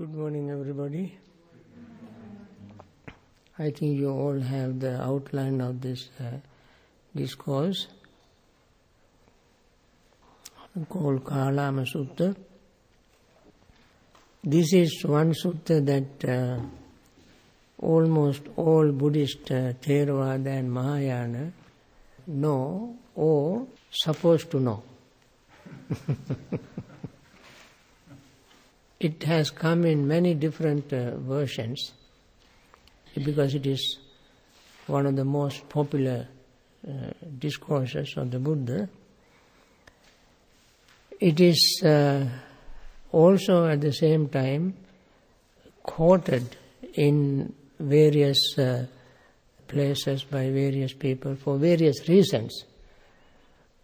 Good morning, everybody. I think you all have the outline of this discourse called Kalama Sutta. This is one sutta that almost all Buddhist Theravada and Mahayana know or supposed to know. It has come in many different versions because it is one of the most popular discourses of the Buddha. It is also at the same time quoted in various places by various people for various reasons,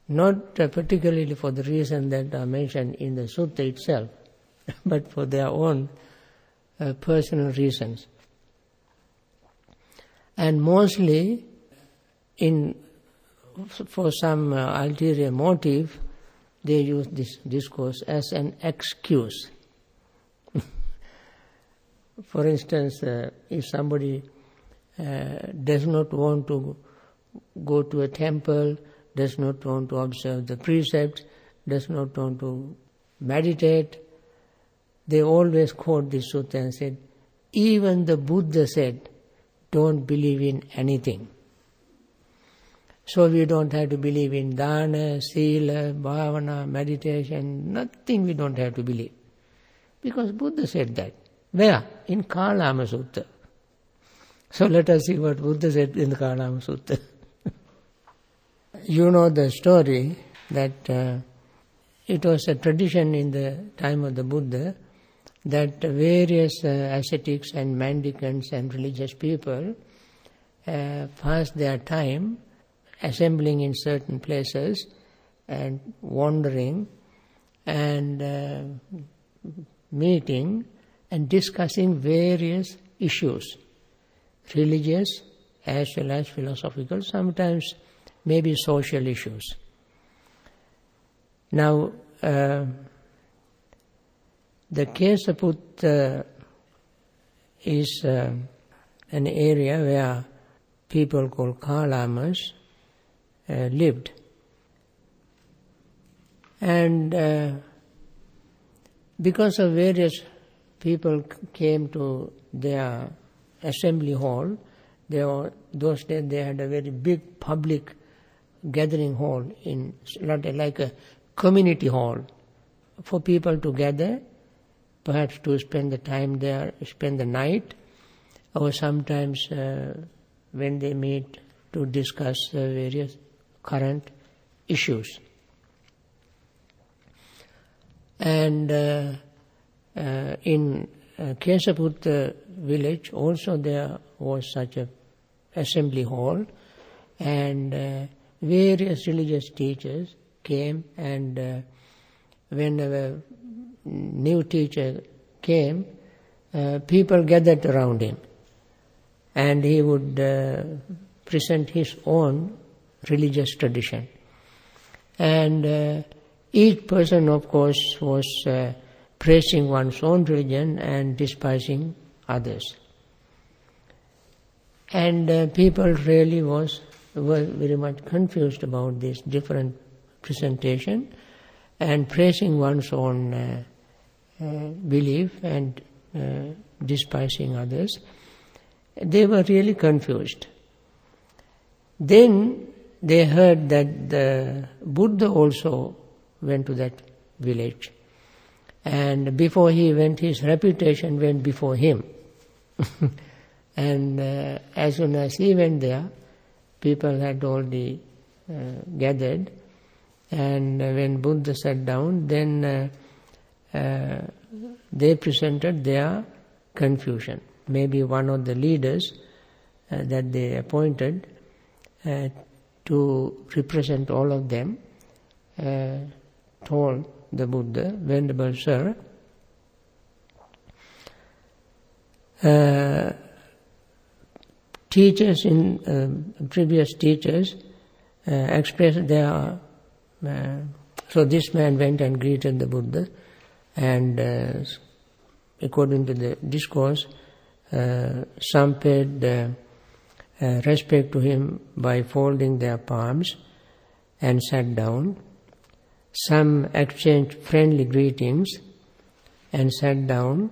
not particularly for the reason that are mentioned in the sutta itself, but for their own personal reasons. And mostly for some ulterior motive, they use this discourse as an excuse. For instance, if somebody does not want to go to a temple, does not want to observe the precepts, does not want to meditate, they always quote this sutta and said, even the Buddha said, don't believe in anything. So we don't have to believe in dana, sila, bhavana, meditation, nothing we don't have to believe. Because Buddha said that. Where? In Kalama Sutta. So let us see what Buddha said in the Kalama Sutta. You know the story that it was a tradition in the time of the Buddha that various ascetics and mendicants and religious people passed their time assembling in certain places and wandering and meeting and discussing various issues, religious as well as philosophical, sometimes maybe social issues. Now, the Kesaputta is an area where people called Kalamas lived. And because of various people came to their assembly hall, those days they had a very big public gathering hall, like a community hall, for people to gather, perhaps to spend the time there, spend the night, or sometimes when they meet to discuss various current issues. And in Kesaputta village also there was such a assembly hall, and various religious teachers came, and whenever new teacher came, people gathered around him, and he would present his own religious tradition. And each person, of course, was praising one's own religion and despising others. And people really were very much confused about this different presentation and praising one's own belief and despising others. They were really confused. Then they heard that the Buddha also went to that village. And before he went, his reputation went before him. And as soon as he went there, people had already gathered. And when Buddha sat down, then they presented their confusion. Maybe one of the leaders that they appointed to represent all of them told the Buddha, Venerable Sir, previous teachers expressed their... so this man went and greeted the Buddha and according to the discourse, some paid respect to him by folding their palms and sat down. Some exchanged friendly greetings and sat down,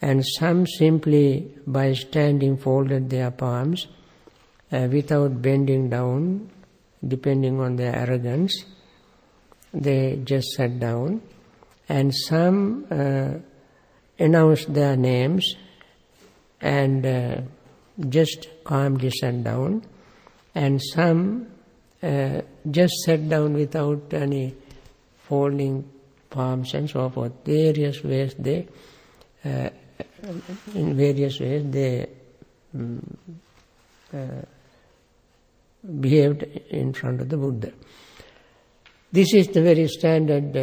and some simply by standing folded their palms without bending down, depending on their arrogance. They just sat down, and some announced their names and just calmly sat down, and some just sat down without any folding palms and so forth. Various ways they, in various ways they behaved in front of the Buddha. This is the very standard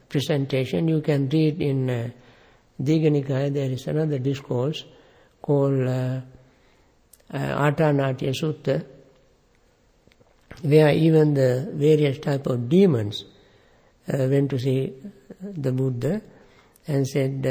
presentation. You can read in Digha Nikaya, there is another discourse called Atanatya Sutta, where even the various type of demons went to see the Buddha and said,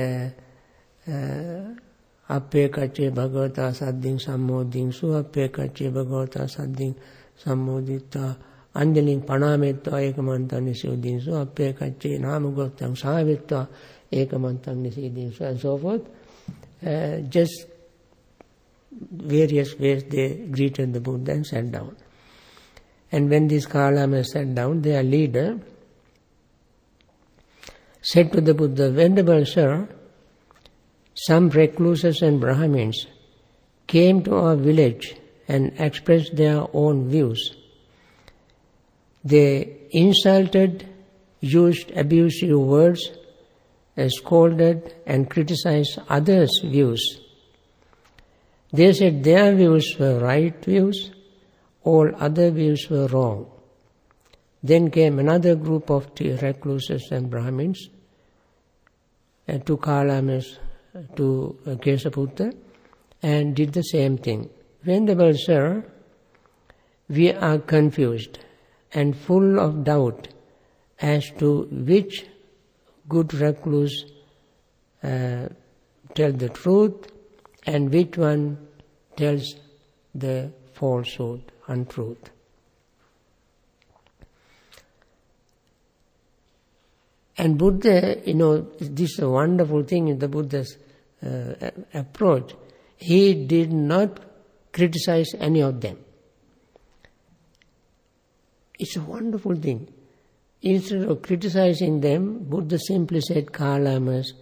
Appe kache bhagavata saddhing sammodhingsu, appe kache bhagavata saddhing sammodhita, anjaling panametva ekamantam nisidhinsu, appe kache namagottam savetva ekamantam nisidhinsu, and so forth. Just various ways they greeted the Buddha and sat down. And when these Kalamas sat down, their leader said to the Buddha, Venerable Sir, some recluses and Brahmins came to our village and expressed their own views. They insulted, used abusive words, scolded and criticized others' views. They said their views were right views, all other views were wrong. Then came another group of recluses and Brahmins to Kalamas, to Kesaputta, and did the same thing. Venerable Sir, we are confused and full of doubt as to which good recluse tell the truth and which one tells the falsehood, untruth. And Buddha, this is a wonderful thing in the Buddha's approach. He did not criticize any of them. It's a wonderful thing. Instead of criticizing them, Buddha simply said, Kalamas,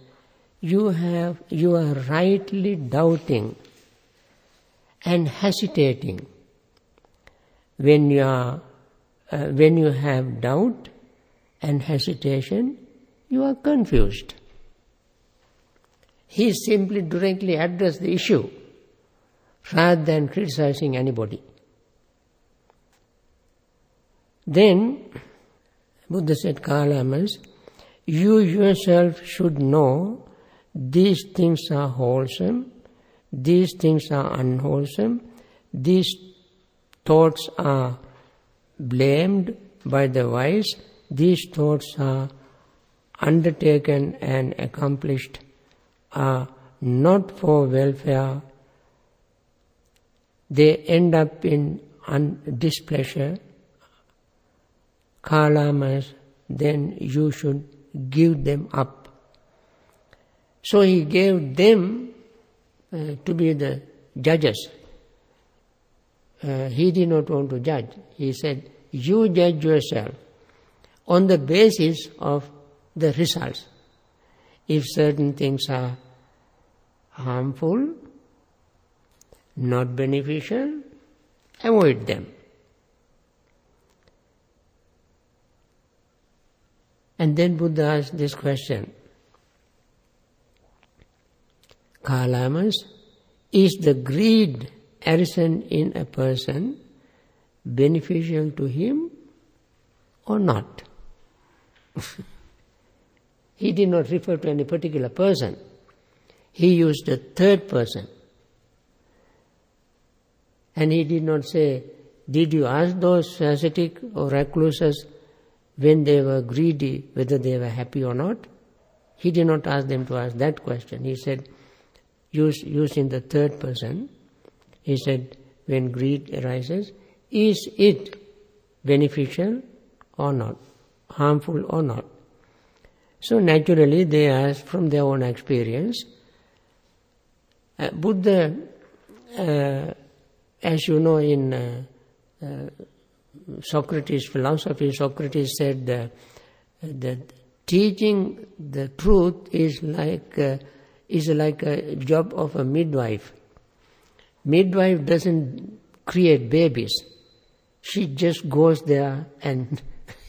you are rightly doubting and hesitating. When you have doubt and hesitation, you are confused. He simply directly addressed the issue rather than criticizing anybody. Then Buddha said, Kalamas, you yourself should know these things are wholesome, these things are unwholesome, these thoughts are blamed by the wise, these thoughts are undertaken and accomplished, are not for welfare, they end up in displeasure. Kalamas, then you should give them up. So he gave them to be the judges. He did not want to judge. He said, you judge yourself on the basis of the results. If certain things are harmful, not beneficial, avoid them. And then Buddha asked this question, Kalamas, is the greed arisen in a person beneficial to him or not? He did not refer to any particular person. He used a third person. And he did not say, did you ask those ascetic or recluses when they were greedy whether they were happy or not? he did not ask them to ask that question. He said, using the third person, he said, when greed arises, is it beneficial or not, harmful or not? So naturally they asked from their own experience. Buddha, as you know, in Socrates' philosophy, Socrates said that teaching the truth is like a job of a midwife. Midwife doesn't create babies. She just goes there and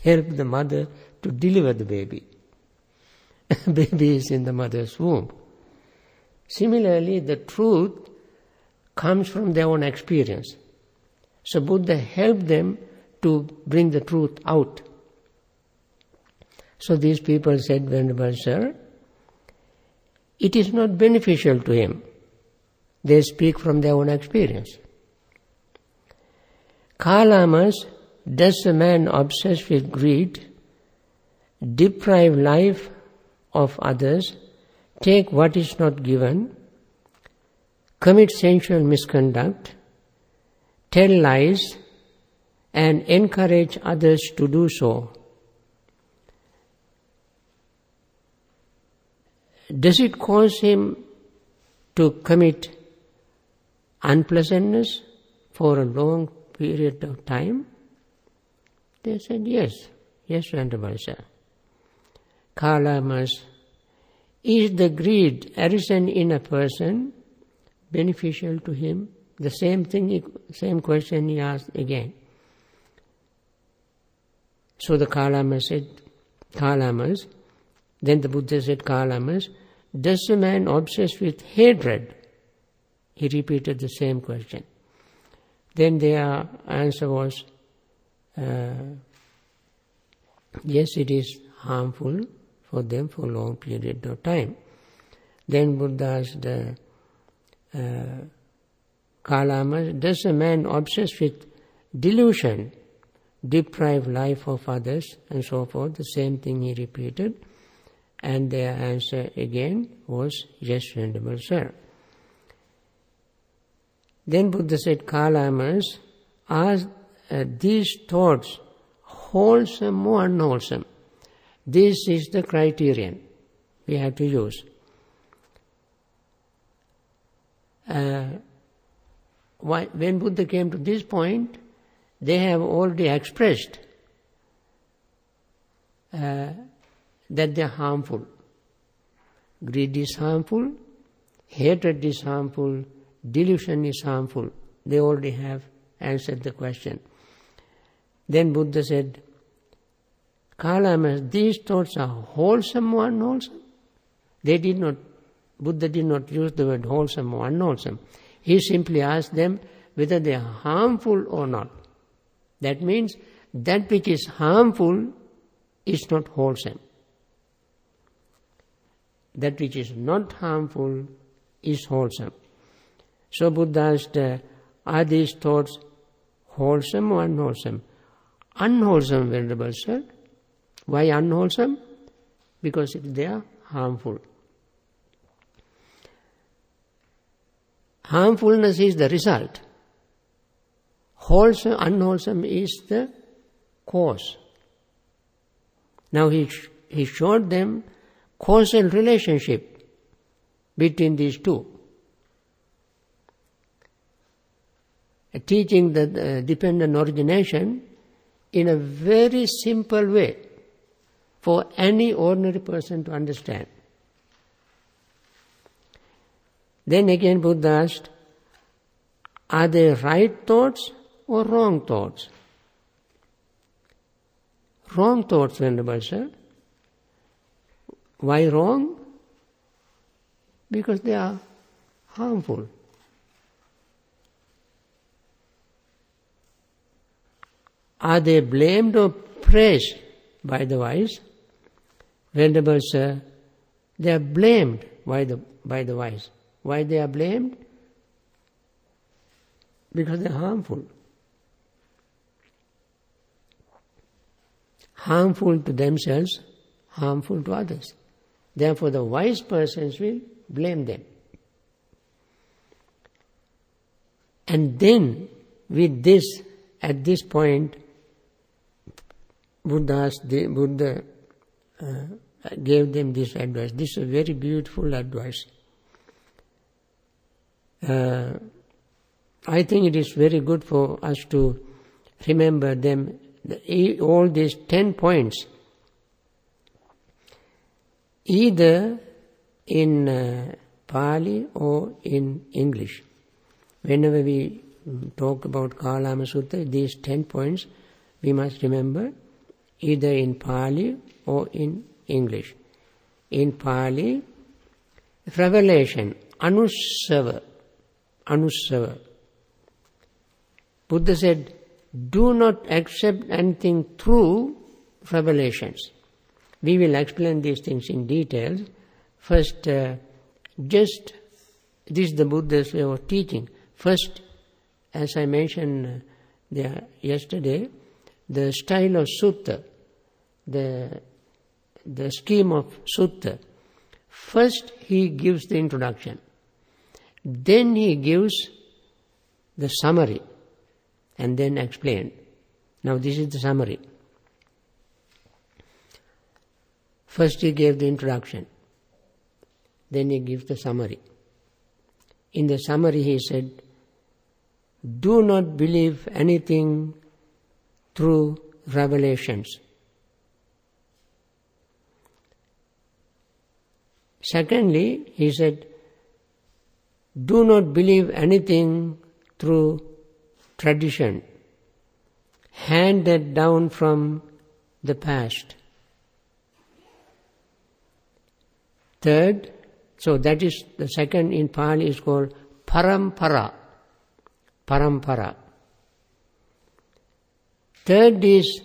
helps the mother to deliver the baby. Baby is in the mother's womb. Similarly, the truth comes from their own experience. So Buddha helped them to bring the truth out. So these people said, Venerable Sir, it is not beneficial to him. They speak from their own experience. Kalamas, does a man obsessed with greed deprive life of others, take what is not given, commit sensual misconduct, tell lies, and encourage others to do so? Does it cause him to commit unpleasantness for a long period of time? They said, yes, Venerable Sir. Kalamas, is the greed arisen in a person beneficial to him? The same question he asked again. So the Kalamas said, Kalamas, then the Buddha said, Kalamas, does a man obsessed with hatred? He repeated the same question. Then their answer was, yes, it is harmful for them for a long period of time. Then Buddha asked Kalamas, does a man obsessed with delusion deprive life of others, and so forth? The same thing he repeated. And their answer again was, yes, Venerable Sir. Then Buddha said, Kalamas, are these thoughts wholesome or unwholesome? This is the criterion we have to use. When Buddha came to this point, they have already expressed that they are harmful. Greed is harmful, hatred is harmful, delusion is harmful. They already have answered the question. Then Buddha said, Kalamas, these thoughts are wholesome or unwholesome? Buddha did not use the word wholesome or unwholesome. He simply asked them whether they are harmful or not. That means that which is harmful is not wholesome. That which is not harmful is wholesome. So Buddha asked, are these thoughts wholesome or unwholesome? Unwholesome, Venerable Sir. Why unwholesome? Because they are harmful. Harmfulness is the result. Wholesome, unwholesome is the cause. Now he showed them causal relationship between these two. Teaching the dependent origination in a very simple way for any ordinary person to understand. Then again Buddha asked, are they right thoughts or wrong thoughts? Wrong thoughts, Venerable Sir. Why wrong? Because they are harmful. Are they blamed or praised by the wise? Venerable Sir, they are blamed by the wise. Why they are blamed? Because they are harmful. Harmful to themselves, harmful to others. Therefore the wise persons will blame them. And then with this, at this point, Buddha gave them this advice. This is a very beautiful advice. I think it is very good for us to remember them, all these 10 points, either in Pali or in English. Whenever we talk about Kalama Sutta, these 10 points we must remember either in Pali or in English. In Pali, revelation, anussava. Buddha said, do not accept anything through revelations. We will explain these things in detail. First, this is the Buddha's way of teaching. First, as I mentioned yesterday, the style of Sutta, the scheme of Sutta. First he gives the introduction. Then he gives the summary and then explain. Now this is the summary. First he gave the introduction. Then he gives the summary. In the summary he said, do not believe anything through revelations. Secondly, he said, do not believe anything through tradition, handed down from the past. Third, so that is the second in Pali is called parampara. Parampara. Third is,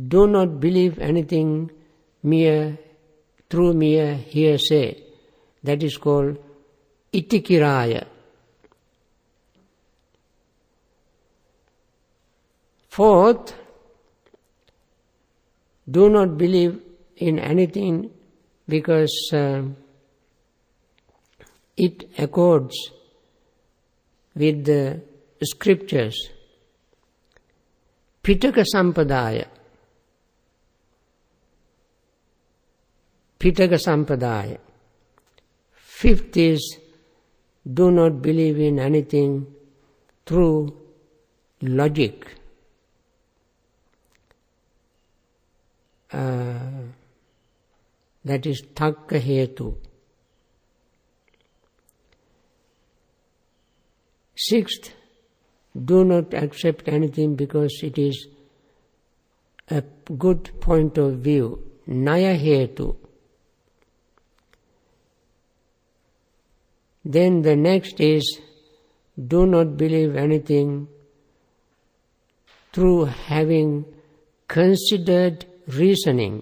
do not believe anything through mere hearsay. That is called itikiraya. Fourth, do not believe in anything because it accords with the scriptures. Pitaka Sampadaya. Pitaka Sampadaya. Fifth is, do not believe in anything through logic. That is Takka Hetu. Sixth, do not accept anything because it is a good point of view. Naya Hetu. Then the next is, do not believe anything through having considered reasoning.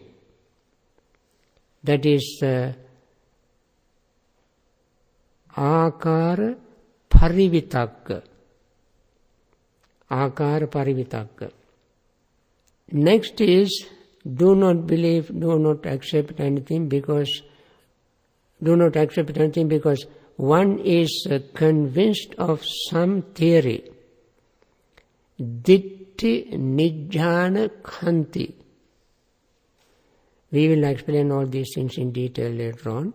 That is Akara Parivitakka. Akara Parivitakka. Next is, do not believe, do not accept anything because one is convinced of some theory. Ditti Nijjana Khanti. We will explain all these things in detail later on.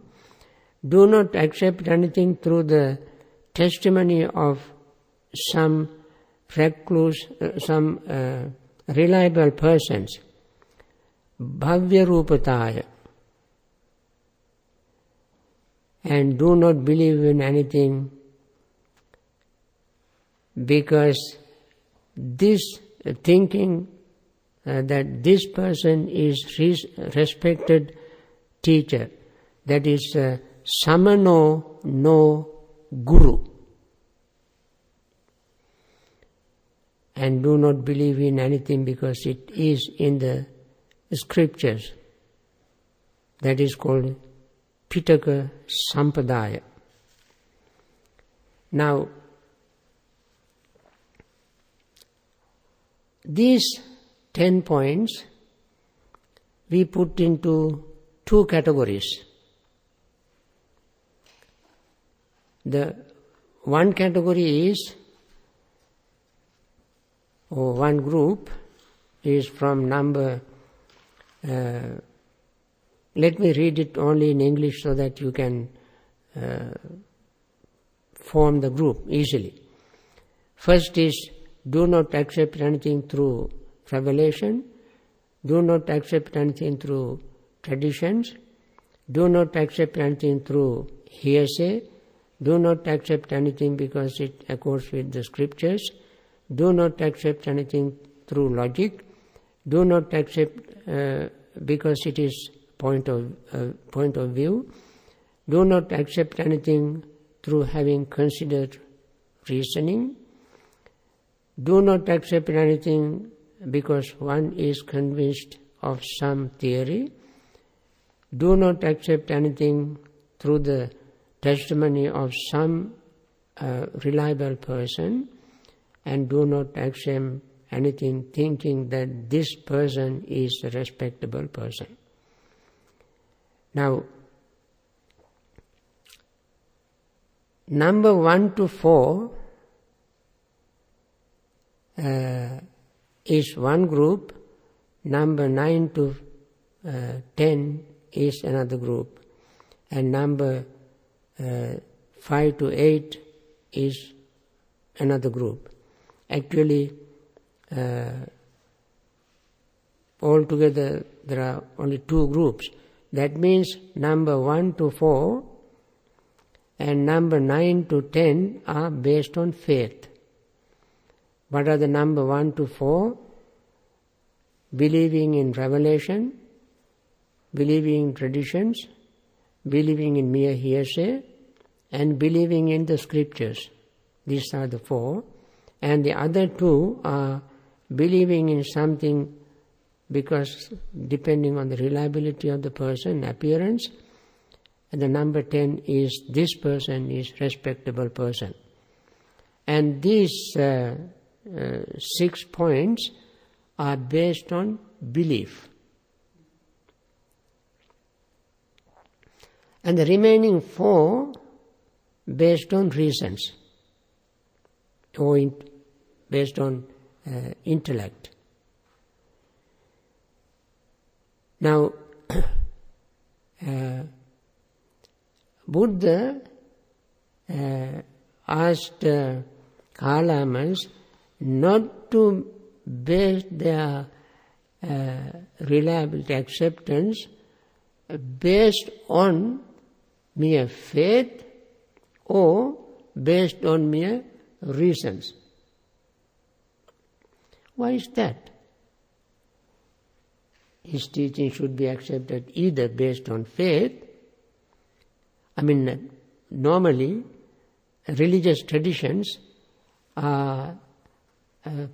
Do not accept anything through the testimony of some recluse, some reliable persons. Bhavya Rupataya. And do not believe in anything because this thinking that this person is respected teacher, that is samano no guru. And do not believe in anything because it is in the scriptures. That is called Pitaka Sampadaya. Now, these 10 points we put into two categories. The one category is, or one group is from number, let me read it only in English so that you can form the group easily. First is, do not accept anything through revelation, do not accept anything through traditions, do not accept anything through hearsay, do not accept anything because it accords with the scriptures, do not accept anything through logic, do not accept because it is point of view, do not accept anything through having considered reasoning, do not accept anything because one is convinced of some theory, do not accept anything through the testimony of some reliable person, and do not accept anything thinking that this person is a respectable person. Now, number 1 to 4 is one group, number 9 to 10 is another group, and number 5 to 8 is another group. Actually, altogether there are only two groups. That means number 1 to 4 and number 9 to 10 are based on faith. What are the number 1 to 4? Believing in revelation, believing in traditions, believing in mere hearsay, and believing in the scriptures. These are the 4. And the other 2 are believing in something because depending on the reliability of the person, appearance, and the number 10 is this person is respectable person. And these 6 points are based on belief. And the remaining 4 based on reasons, or based on intellect. Now, Buddha asked Kalamas not to base their reliability acceptance based on mere faith or based on mere reasons. Why is that? His teaching should be accepted either based on faith. Normally, religious traditions are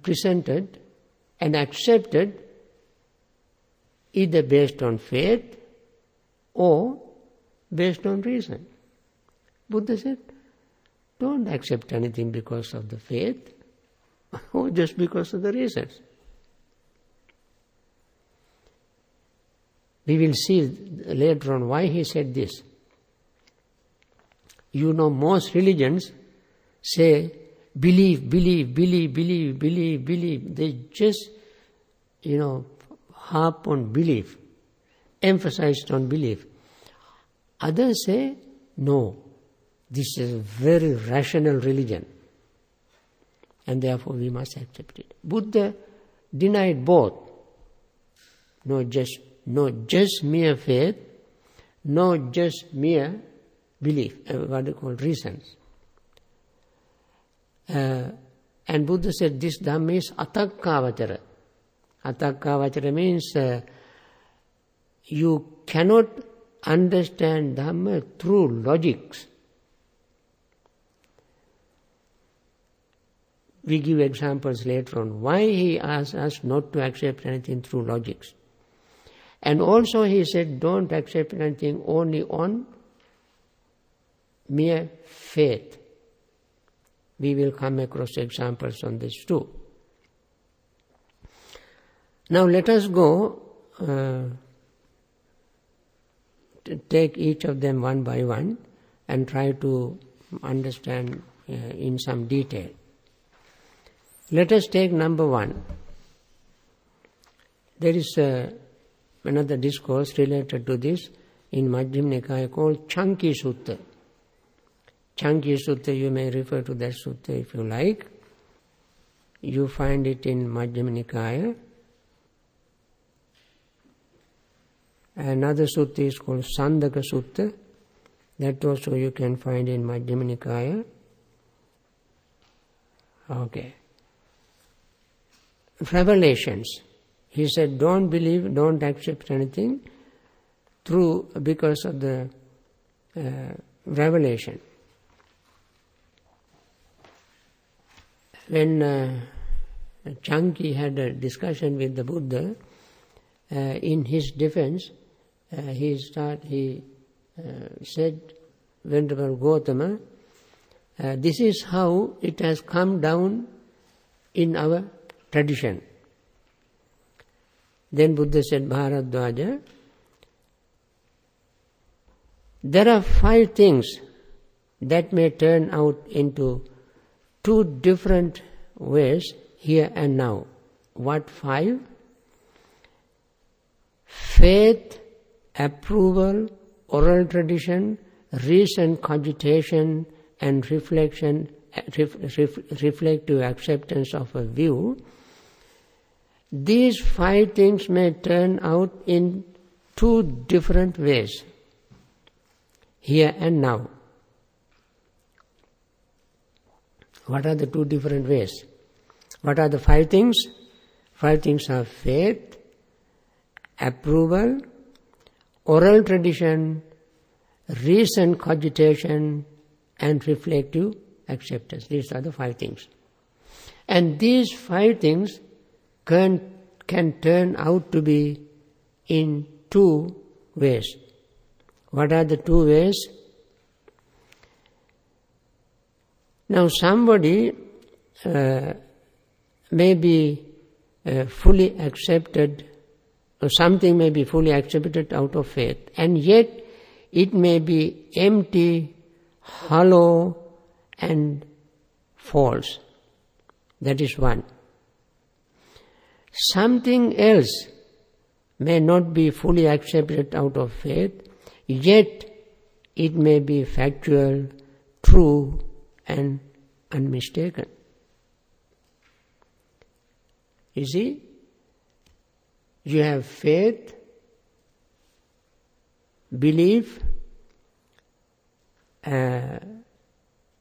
presented and accepted either based on faith or based on reason. Buddha said, don't accept anything because of the faith or just because of the reasons. We will see later on why he said this. You know, most religions say, believe. They just, harp on belief, emphasized on belief. Others say, no, this is a very rational religion, and therefore we must accept it. Buddha denied both. No just mere faith, no just mere belief, what they call reasons. And Buddha said this Dhamma is atakkavachara. Atakkavachara means you cannot understand Dhamma through logics. We give examples later on why he asked us not to accept anything through logics. And also he said don't accept anything only on mere faith. We will come across examples on this too. Now let us go take each of them one by one and try to understand in some detail. Let us take number 1. There is another discourse related to this in Majjhima Nikaya called Chunky Sutta. Chunky Sutta, you may refer to that sutta if you like. You find it in Majjhima Nikaya. Another sutta is called Sandaka Sutta. That also you can find in Majjhima Nikaya. Okay. Revelations. He said, don't believe, don't accept anything because of the revelation. When Chunky had a discussion with the Buddha, in his defense, he said, Venerable Gautama, this is how it has come down in our tradition. Then Buddha said, Bharadwaja, there are 5 things that may turn out into 2 different ways here and now. What 5? Faith, approval, oral tradition, reason, cogitation, and reflection, reflective acceptance of a view. These 5 things may turn out in 2 different ways, here and now. What are the 2 different ways? What are the 5 things? 5 things are faith, approval, oral tradition, reason, cogitation, and reflective acceptance. These are the 5 things. And these 5 things can turn out to be in 2 ways. What are the 2 ways? Now somebody may be fully accepted, or something may be fully accepted out of faith, and yet it may be empty, hollow, and false. That is one. Something else may not be fully accepted out of faith, yet it may be factual, true, and unmistaken. You see, you have faith, belief,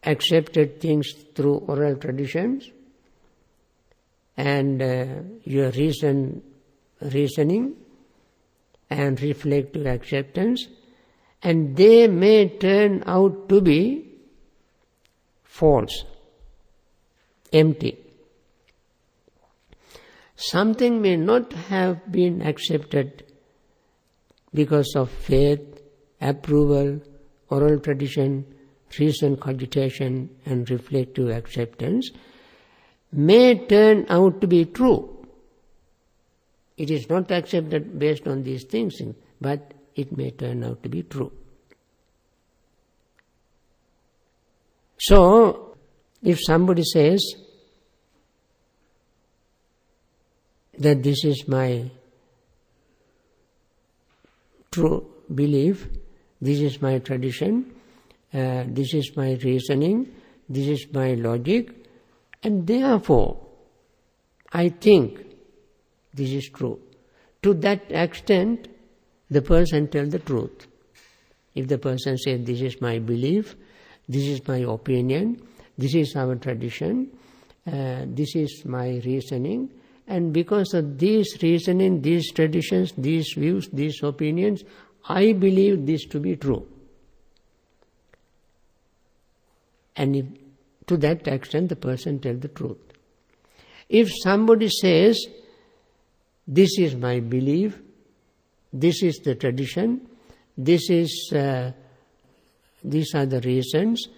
accepted things through oral traditions, and your reasoning and reflective acceptance, and they may turn out to be false, empty. Something may not have been accepted because of faith, approval, oral tradition, reason, cogitation, and reflective acceptance, may turn out to be true. It is not accepted based on these things, but it may turn out to be true. So, if somebody says that this is my true belief, this is my tradition, this is my reasoning, this is my logic, and therefore I think this is true. To that extent, the person tells the truth. If the person says, this is my belief, this is my opinion, this is our tradition, this is my reasoning, and because of this reasoning, these traditions, these views, these opinions, I believe this to be true. And if, to that extent, the person tells the truth. If somebody says, this is my belief, this is the tradition, these are the reasons,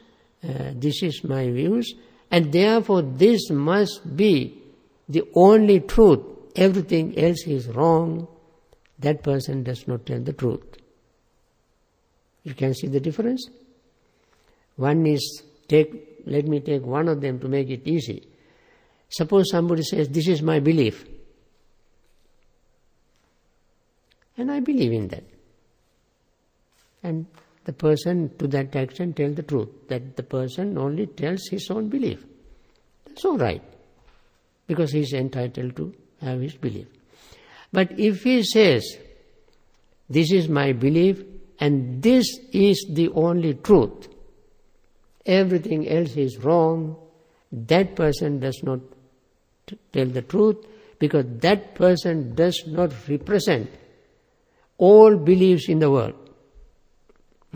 this is my views, and therefore this must be the only truth, everything else is wrong, that person does not tell the truth. You can see the difference? One is, let me take one of them to make it easy. Suppose somebody says, this is my belief. And I believe in that. And the person to that extent tells the truth, that the person only tells his own belief. That's all right, because he is entitled to have his belief. But if he says, this is my belief and this is the only truth, everything else is wrong, that person does not tell the truth, because that person does not represent all beliefs in the world.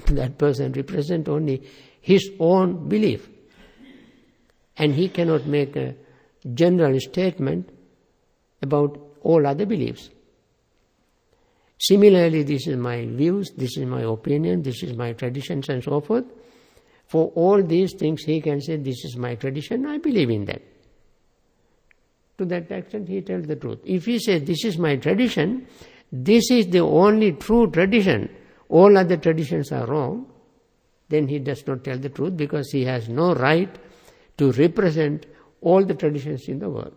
That person represents only his own belief. And he cannot make a general statement about all other beliefs. Similarly, this is my views, this is my opinion, this is my traditions and so forth. For all these things he can say, this is my tradition, I believe in that. To that extent he tells the truth. If he says, this is my tradition, this is the only true tradition, all other traditions are wrong, then he does not tell the truth, because he has no right to represent all the traditions in the world.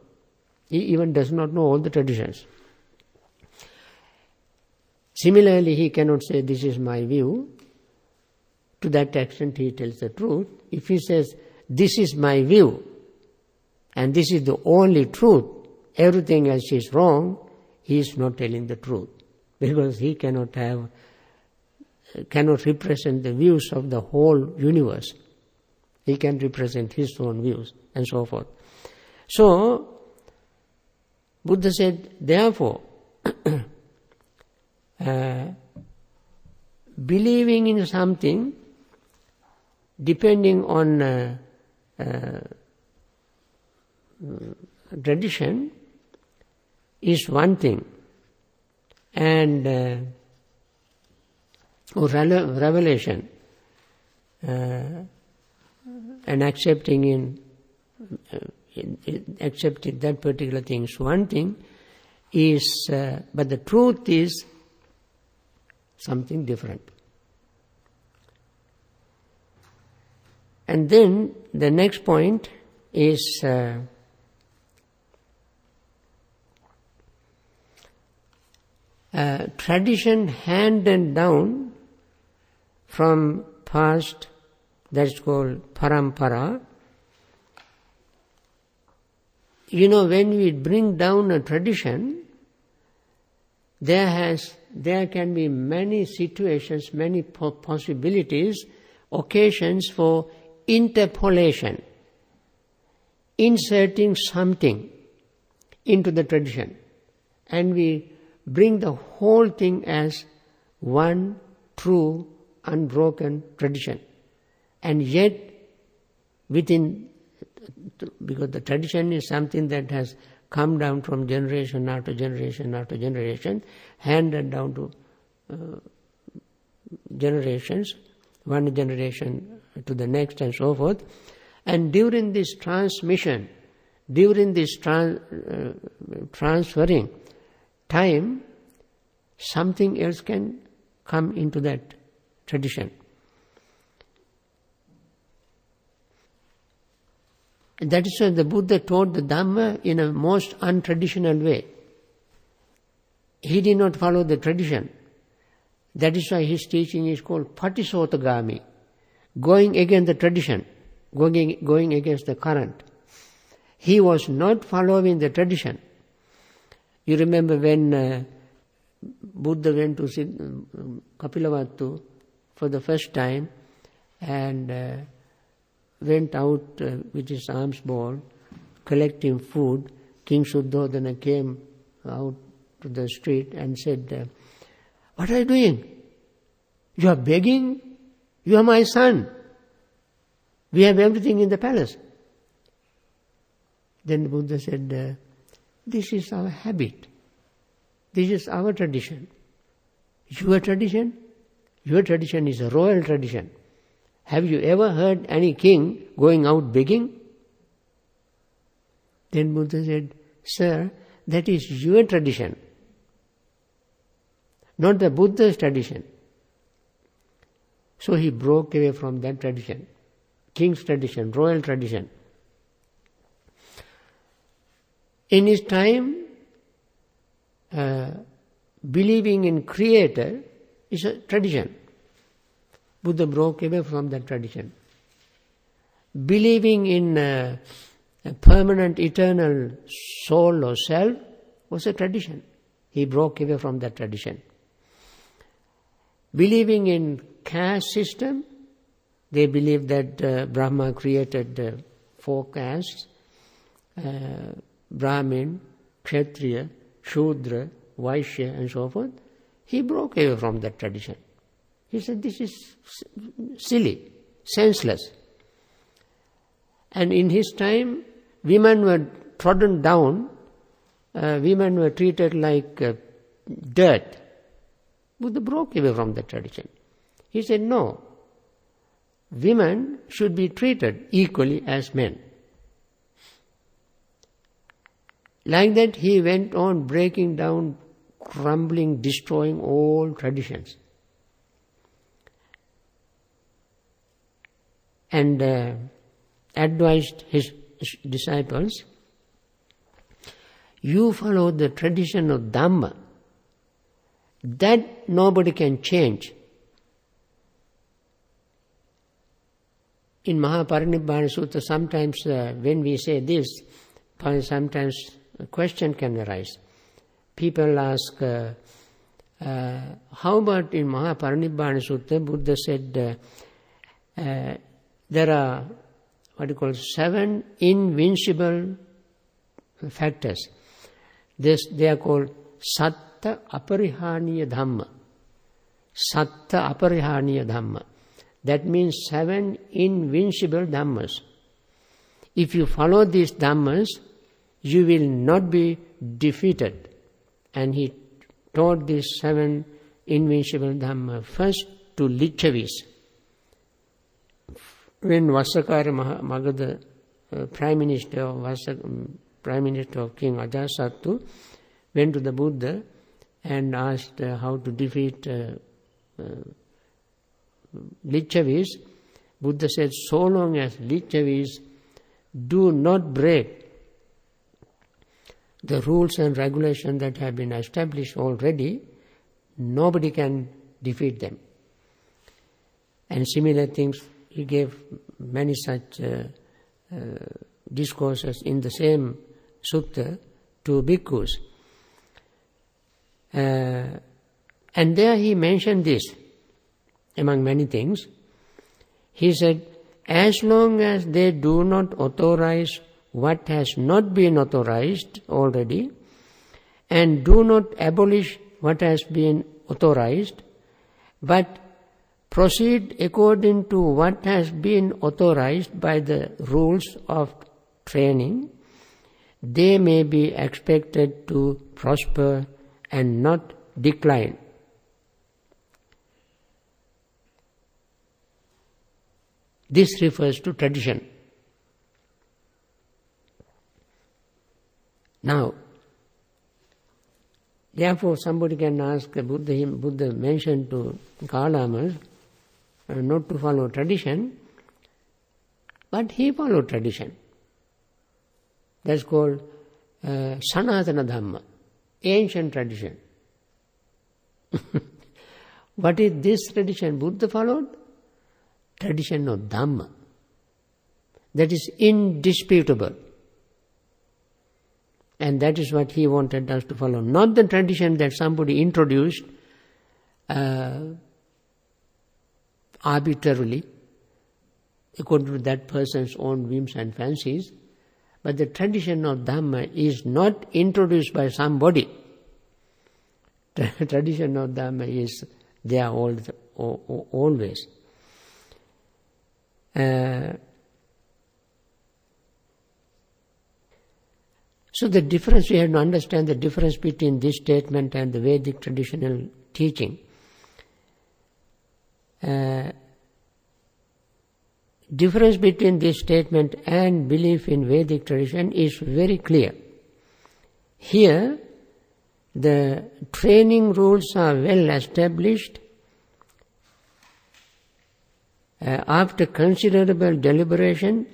He even does not know all the traditions. Similarly, he cannot say, this is my view. To that extent he tells the truth. If he says, this is my view, and this is the only truth, everything else is wrong, he is not telling the truth, because he cannot represent the views of the whole universe. He can represent his own views and so forth. So, Buddha said, therefore, believing in something depending on tradition is one thing, and revelation and accepting accepting that particular thing is one thing, is but the truth is something different. And then the next point is tradition handed down from past, that's called parampara. You know, when we bring down a tradition, there can be many situations, many possibilities, occasions for interpolation, inserting something into the tradition, and we bring the whole thing as one true, unbroken tradition. And yet, within, because the tradition is something that has come down from generation after generation after generation, handed down to generations, one generation to the next and so forth. And during this transmission, during this transferring time, something else can come into that tradition. And that is why the Buddha taught the Dhamma in a most untraditional way. He did not follow the tradition. That is why his teaching is called Patisotagami, going against the tradition, going against the current. He was not following the tradition. You remember when Buddha went to Kapilavatthu for the first time and went out with his arms ball, collecting food. King Suddhodana came out to the street and said, "What are you doing? You are begging? You are my son. We have everything in the palace." Then Buddha said, "This is our habit. This is our tradition. Your tradition? Your tradition is a royal tradition. Have you ever heard any king going out begging?" Then Buddha said, "Sir, that is your tradition, not the Buddha's tradition." So he broke away from that tradition. king's tradition, royal tradition. In his time, believing in Creator is a tradition. Buddha broke away from that tradition. Believing in a permanent, eternal soul or self was a tradition. He broke away from that tradition. Believing in caste system, they believed that Brahma created 4 castes, Brahmin, Kshatriya, Shudra, Vaishya and so forth. He broke away from that tradition. He said, this is silly, senseless. And in his time, women were trodden down, women were treated like dirt. Buddha broke away from that tradition. He said, no, women should be treated equally as men. Like that, he went on breaking down, crumbling, destroying all traditions. And advised his disciples, you follow the tradition of Dhamma. That nobody can change. In Mahaparinibbana Sutta, sometimes when we say this, sometimes a question can arise. People ask, how about in Mahaparinibbana Sutta, Buddha said there are 7 invincible factors. They are called Satta Aparihaniya Dhamma. Satta Aparihaniya Dhamma. That means 7 invincible Dhammas. If you follow these Dhammas, you will not be defeated. And he taught these 7 invincible Dhamma first to Lichavis. When Vasakara Magadha, Prime Minister of King Ajasattu, went to the Buddha and asked how to defeat Lichavis, Buddha said, so long as Lichavis do not break the rules and regulations that have been established already, nobody can defeat them. And similar things, he gave many such discourses in the same sutta to bhikkhus. And there he mentioned this, among many things. He said, as long as they do not authorize what has not been authorized already, and do not abolish what has been authorized, but proceed according to what has been authorized by the rules of training, they may be expected to prosper and not decline. This refers to tradition. Now, therefore somebody can ask Buddha mentioned to Kalamas not to follow tradition, but he followed tradition. That's called Sanatana Dhamma, ancient tradition. What is this tradition Buddha followed? Tradition of Dhamma. That is indisputable. And that is what he wanted us to follow. Not the tradition that somebody introduced arbitrarily, according to that person's own whims and fancies, but the tradition of Dhamma is not introduced by somebody. The tradition of Dhamma is there always. So the difference, we have to understand the difference between this statement and the Vedic traditional teaching. Difference between this statement and belief in Vedic tradition is very clear. Here, the training rules are well established, After considerable deliberation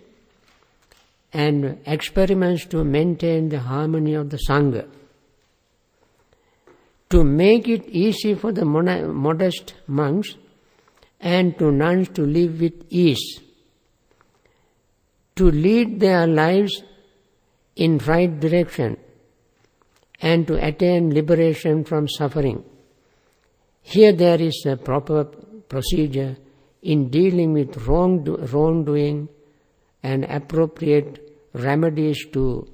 and experiments to maintain the harmony of the Sangha, to make it easy for the modest monks and to nuns to live with ease, to lead their lives in right direction and to attain liberation from suffering. Here there is a proper procedure in dealing with wrongdoing and appropriate remedies to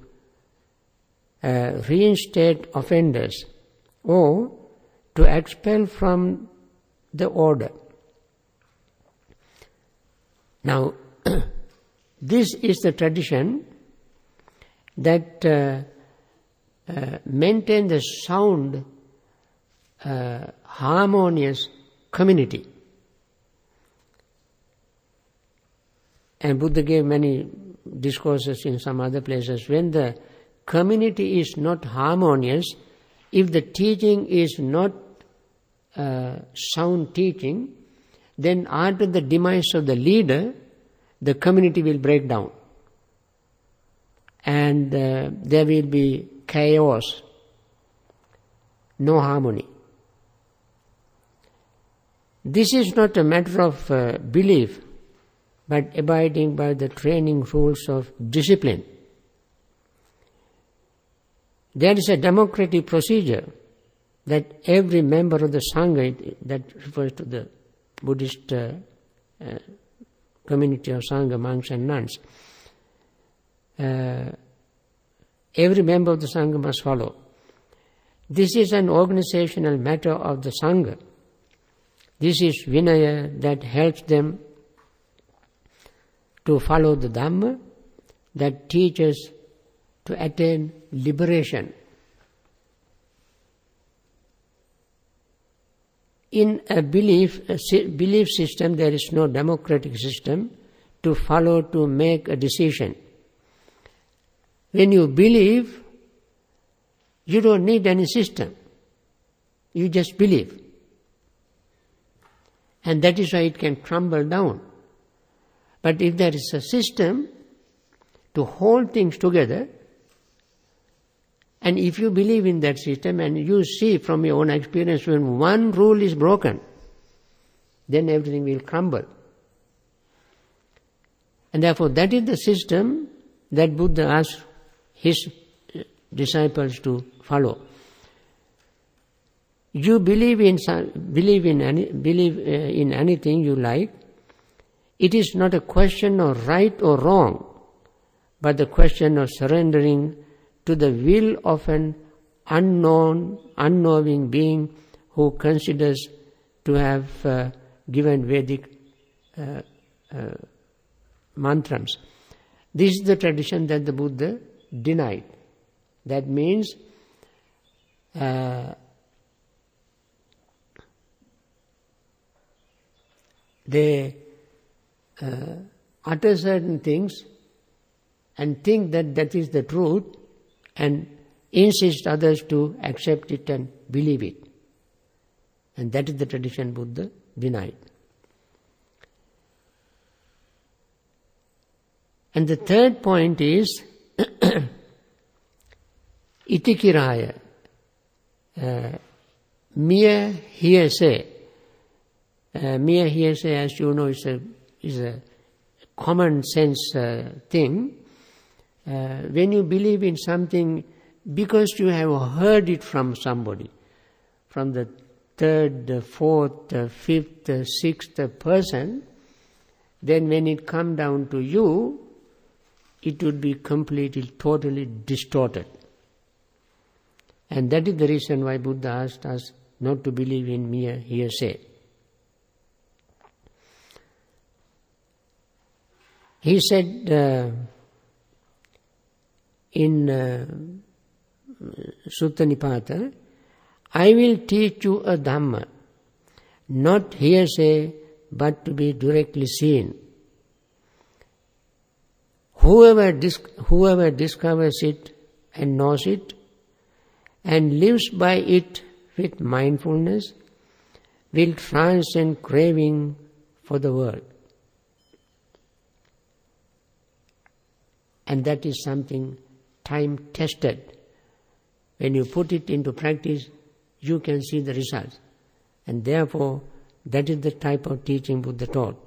reinstate offenders or to expel from the order. Now, this is the tradition that maintain the sound, harmonious community. And Buddha gave many discourses in some other places. When the community is not harmonious, if the teaching is not sound teaching, then after the demise of the leader, the community will break down. And there will be chaos, no harmony. This is not a matter of belief, but abiding by the training rules of discipline. There is a democratic procedure that every member of the Sangha, that refers to the Buddhist community of Sangha, monks and nuns, every member of the Sangha must follow. This is an organizational matter of the Sangha. This is Vinaya that helps them to follow the Dhamma, that teaches to attain liberation. In a belief system, there is no democratic system to follow to make a decision. When you believe, you don't need any system. You just believe. And that is why it can crumble down. But if there is a system to hold things together, and if you believe in that system and you see from your own experience when one rule is broken, then everything will crumble. And therefore that is the system that Buddha asked his disciples to follow. You believe in anything you like. It is not a question of right or wrong, but the question of surrendering to the will of an unknowing being who considers to have given Vedic mantras. This is the tradition that the Buddha denied. That means they utter certain things and think that that is the truth and insist others to accept it and believe it. And that is the tradition Buddha denied. And the third point is itikiraya, mere hearsay. Mere hearsay, as you know, is a common sense thing. When you believe in something because you have heard it from somebody, from the third, fourth, fifth, sixth person, then when it comes down to you, it would be completely, totally distorted. And that is the reason why Buddha asked us not to believe in mere hearsay. He said in Sutta Nipata, I will teach you a Dhamma, not hearsay, but to be directly seen. Whoever discovers it and knows it and lives by it with mindfulness will transcend craving for the world. And that is something time-tested. When you put it into practice, you can see the results. And therefore, that is the type of teaching Buddha taught.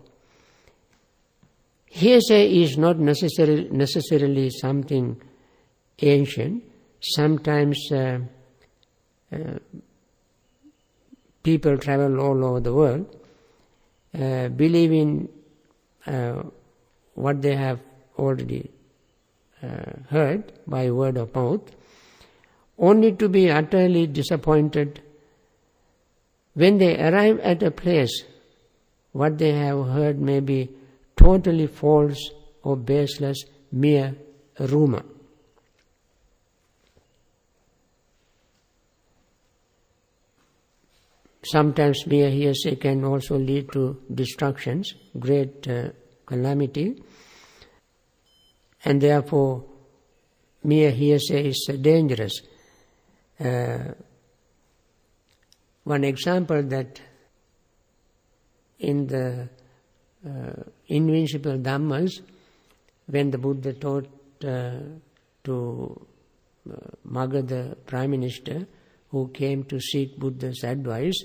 Hearsay is not necessarily something ancient. Sometimes people travel all over the world, believing what they have already heard by word of mouth, only to be utterly disappointed when they arrive at a place. What they have heard may be totally false or baseless, mere rumor. Sometimes mere hearsay can also lead to destructions, great calamity, and therefore mere hearsay is dangerous. One example that in the invincible Dhammas, when the Buddha taught to Magadha Prime Minister, who came to seek Buddha's advice,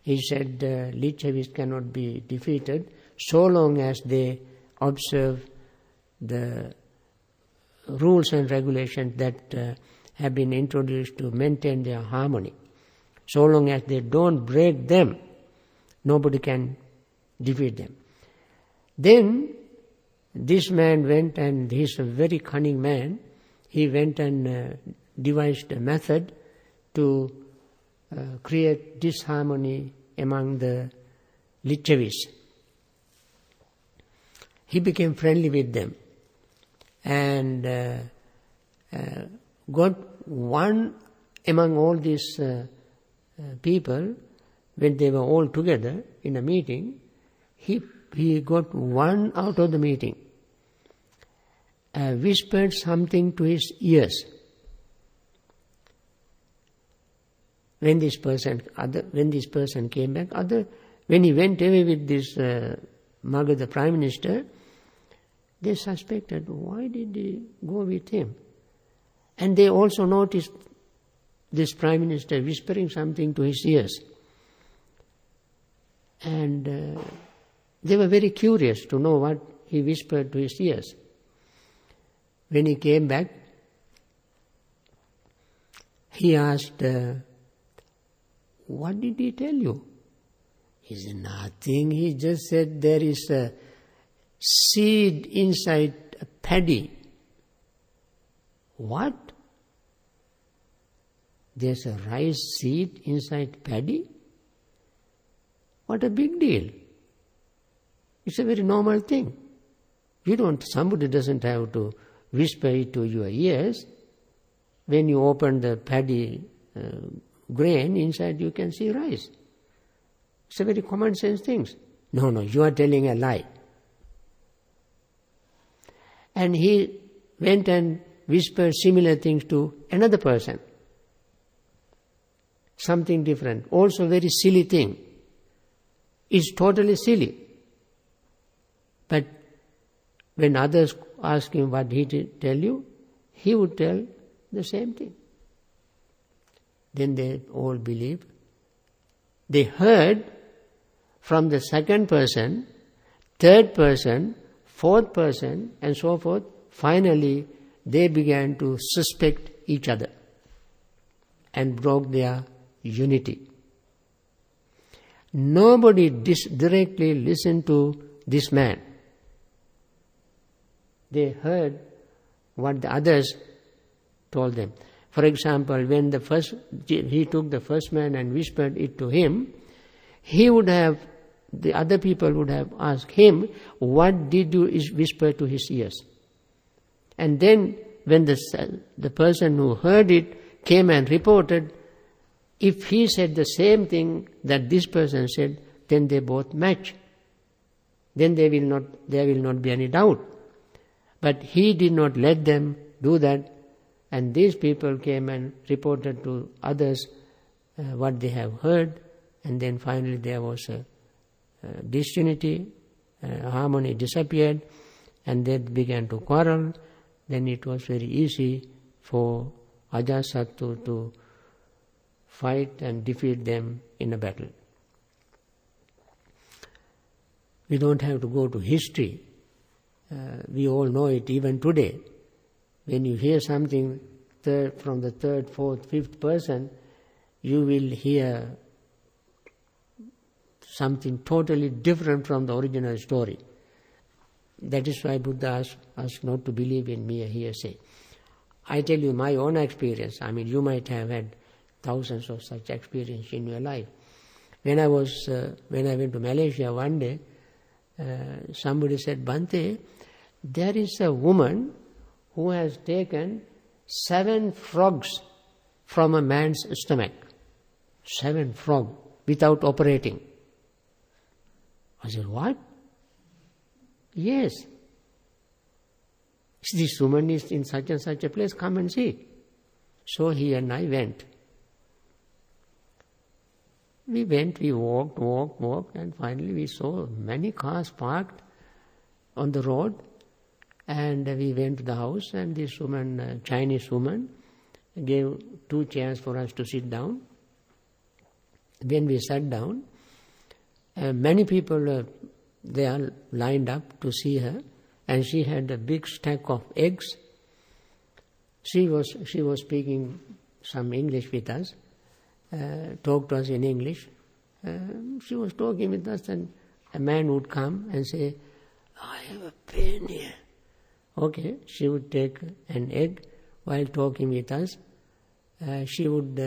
he said Lichavis cannot be defeated so long as they observe the rules and regulations that have been introduced to maintain their harmony. So long as they don't break them, nobody can defeat them. Then this man went, and he's a very cunning man, he went and devised a method to create disharmony among the Lichavis. He became friendly with them and got one among all these people. When they were all together in a meeting, he got one out of the meeting, whispered something to his ears. When this person came back, when he went away with this Magadha Prime Minister, they suspected, why did he go with him? And they also noticed this Prime Minister whispering something to his ears. And they were very curious to know what he whispered to his ears. When he came back, he asked, what did he tell you? He said, nothing. He just said there is a seed inside a paddy. What? There's a rice seed inside paddy? What a big deal. It's a very normal thing. Somebody doesn't have to whisper it to your ears. When you open the paddy grain, inside you can see rice. It's a very common sense thing. No, you are telling a lie. And he went and whispered similar things to another person. Something different. Also very silly thing. It's totally silly. But when others ask him what he did tell you, he would tell the same thing. Then they all believed. They heard from the second person, third person, fourth person, and so forth. Finally, they began to suspect each other and broke their unity. Nobody directly listened to this man. They heard what the others told them. For example, when he took the first man and whispered it to him, the other people would have asked him, what did you whisper to his ears? And then when the person who heard it came and reported, if he said the same thing that this person said, then they both match. Then there will not be any doubt. But he did not let them do that, and these people came and reported to others what they have heard, and then finally there was a disunity, harmony disappeared, and they began to quarrel, then it was very easy for Ajasattu to fight and defeat them in a battle. We don't have to go to history. We all know it even today. When you hear something from the third, fourth, fifth person, you will hear something totally different from the original story. That is why Buddha asked us not to believe in mere hearsay. I tell you my own experience. I mean, you might have had thousands of such experience in your life. When I went to Malaysia one day, somebody said, Bhante, there is a woman who has taken 7 frogs from a man's stomach. 7 frogs without operating. I said, what? Yes. This woman is in such and such a place, come and see. So he and I went. We went, we walked, and finally we saw many cars parked on the road, and we went to the house, and this woman, Chinese woman, gave 2 chairs for us to sit down. When we sat down, many people they are lined up to see her, and she had a big stack of eggs. She was speaking some English with us, talked to us in English. She was talking with us, and a man would come and say, I have a pain here. Okay, she would take an egg while talking with us. She would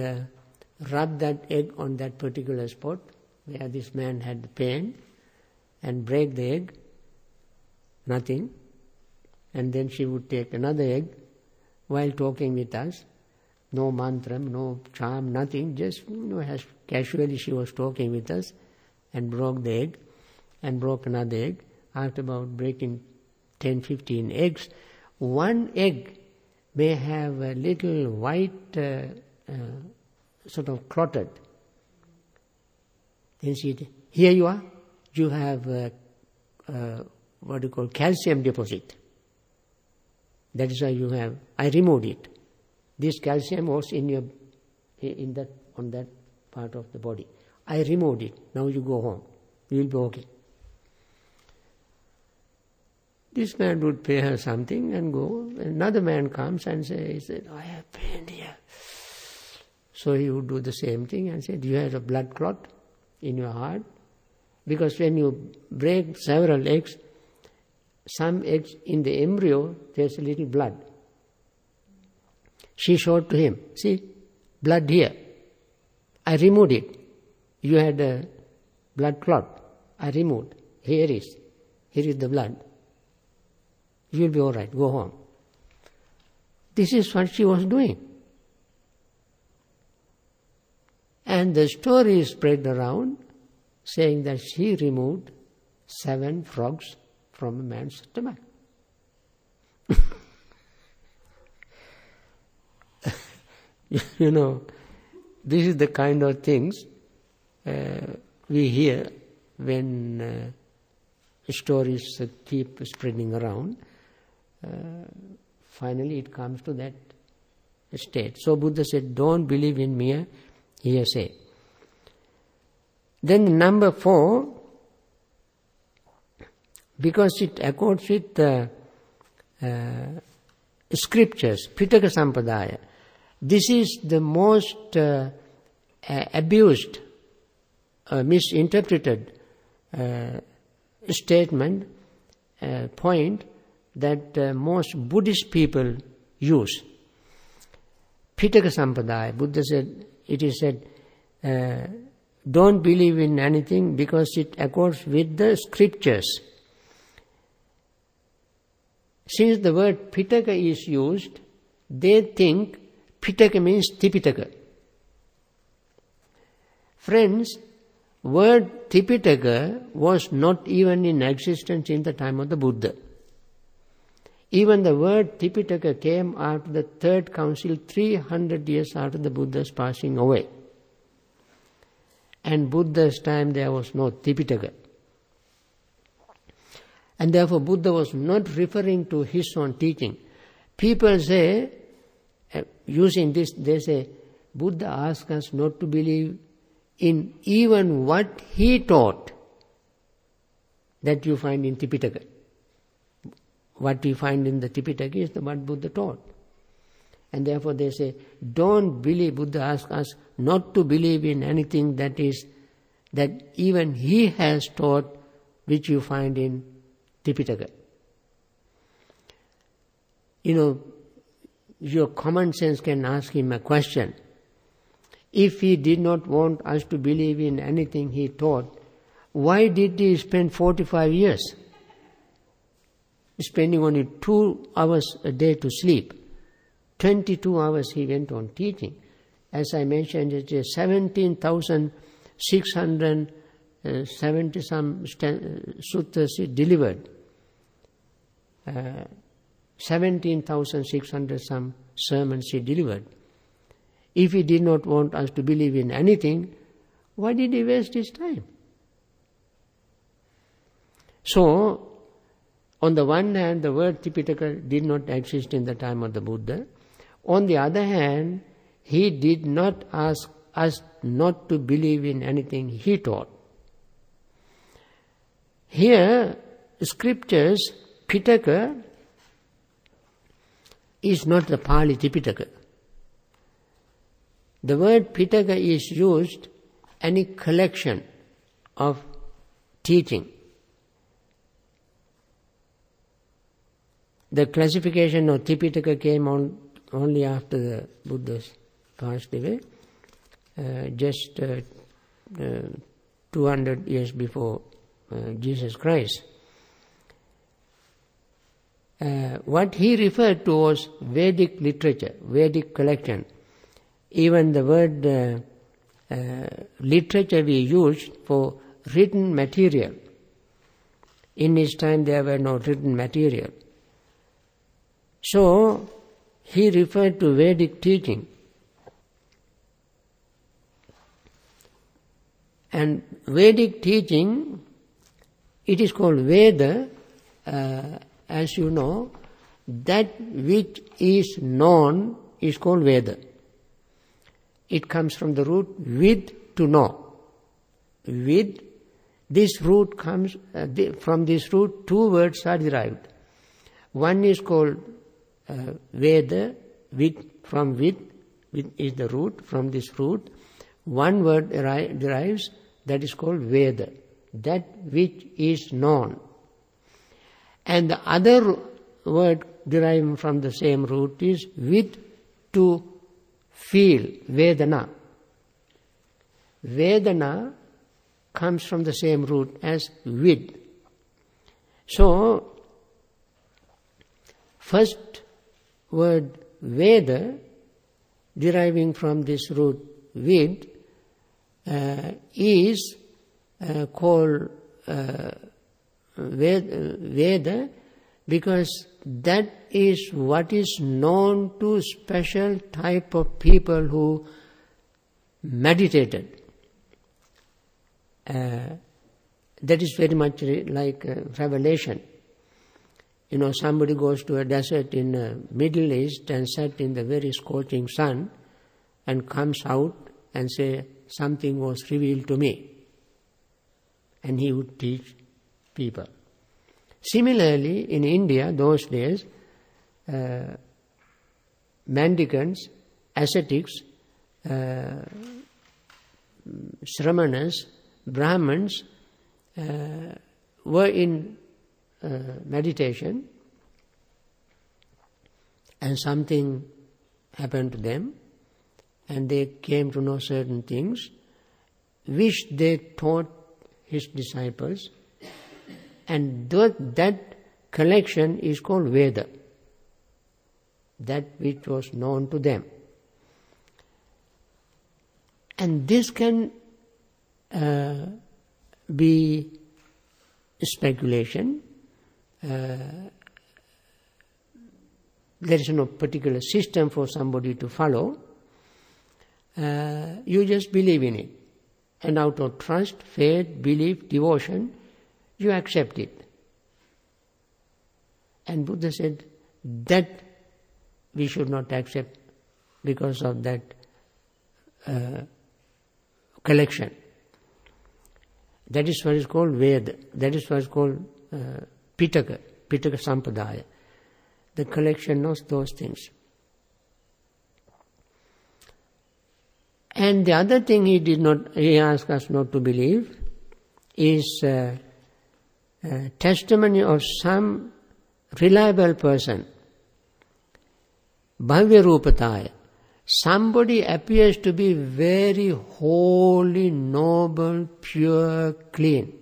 rub that egg on that particular spot where this man had the pain and break the egg, nothing. And then she would take another egg while talking with us. No mantra, no charm, nothing, just as casually she was talking with us, and broke the egg and broke another egg. After about breaking 10, 15 eggs, one egg may have a little white sort of clotted. Then she said, here you are, you have what you call calcium deposit. That is why you have, I removed it. This calcium was on that part of the body. I removed it. Now you go home. You will be okay. This man would pay her something and go. Another man comes and says, I have pain here. So he would do the same thing and say, do you have a blood clot in your heart? Because when you break several eggs, some eggs in the embryo, there's a little blood. She showed to him, see, blood here. I removed it. You had a blood clot. I removed. Here is the blood. You will be all right. Go home. This is what she was doing. And the story is spread around saying that she removed 7 frogs from a man's stomach. You know, this is the kind of things we hear when stories keep spreading around. Finally it comes to that state. So Buddha said, don't believe in mere hearsay. Then number 4, because it accords with the scriptures, Pitaka Sampadaya. This is the most abused, misinterpreted statement, point that most Buddhist people use. Pitaka Sampadaya, Buddha said, it is said, don't believe in anything because it accords with the scriptures. Since the word Pitaka is used, they think Pitaka means Tipitaka. Friends, word Tipitaka was not even in existence in the time of the Buddha. Even the word Tipitaka came after the third council, 300 years after the Buddha's passing away. And Buddha's time there was no Tipitaka. And therefore Buddha was not referring to his own teaching. People say, using this, they say, Buddha asked us not to believe in even what he taught that you find in Tipitaka. What we find in the Tipitaka is what Buddha taught. And therefore they say, don't believe, Buddha asked us not to believe in anything that even he has taught, which you find in Tipitaka. Your common sense can ask him a question. If he did not want us to believe in anything he taught, why did he spend 45 years spending only 2 hours a day to sleep? 22 hours he went on teaching. As I mentioned, it is 17,670 some suttas he delivered. 17,600 some sermons he delivered. If he did not want us to believe in anything, why did he waste his time? So, on the one hand, the word Tipitaka did not exist in the time of the Buddha. On the other hand, he did not ask us not to believe in anything he taught. Here, scriptures, Pitaka, is not the Pali Tipitaka. The word Pitaka is used any collection of teaching. The classification of Tipitaka came on only after the Buddha's passed away, just 200 years before Jesus Christ. What he referred to was Vedic literature, Vedic collection. Even the word literature we used for written material. In his time there were no written material. So, he referred to Vedic teaching. And Vedic teaching, it is called Veda, as you know, that which is known is called Veda. It comes from the root with to know. With, this root comes, from this root 2 words are derived. One is called Veda, from with is the root, from this root. One word derives, that is called Veda, that which is known. And the other word deriving from the same root is with to feel, Vedana. Vedana comes from the same root as with. So, first word Veda, deriving from this root with, is called Veda because that is what is known to special type of people who meditated. That is very much like revelation. Somebody goes to a desert in the Middle East and sat in the very scorching sun and comes out and say, something was revealed to me. And he would teach people. Similarly, in India, those days, mendicants, ascetics, Sramanas, Brahmins were in meditation, and something happened to them, and they came to know certain things which they taught his disciples, and that collection is called Veda, that which was known to them. And this can be speculation. There is no particular system for somebody to follow. You just believe in it. And out of trust, faith, belief, devotion, you accept it. And Buddha said that we should not accept because of that collection. That is what is called Veda. That is what is called Pitaka Sampadaya. The collection of those things. And the other thing he asked us not to believe is testimony of some reliable person. Bhavya Rupataya. Somebody appears to be very holy, noble, pure, clean.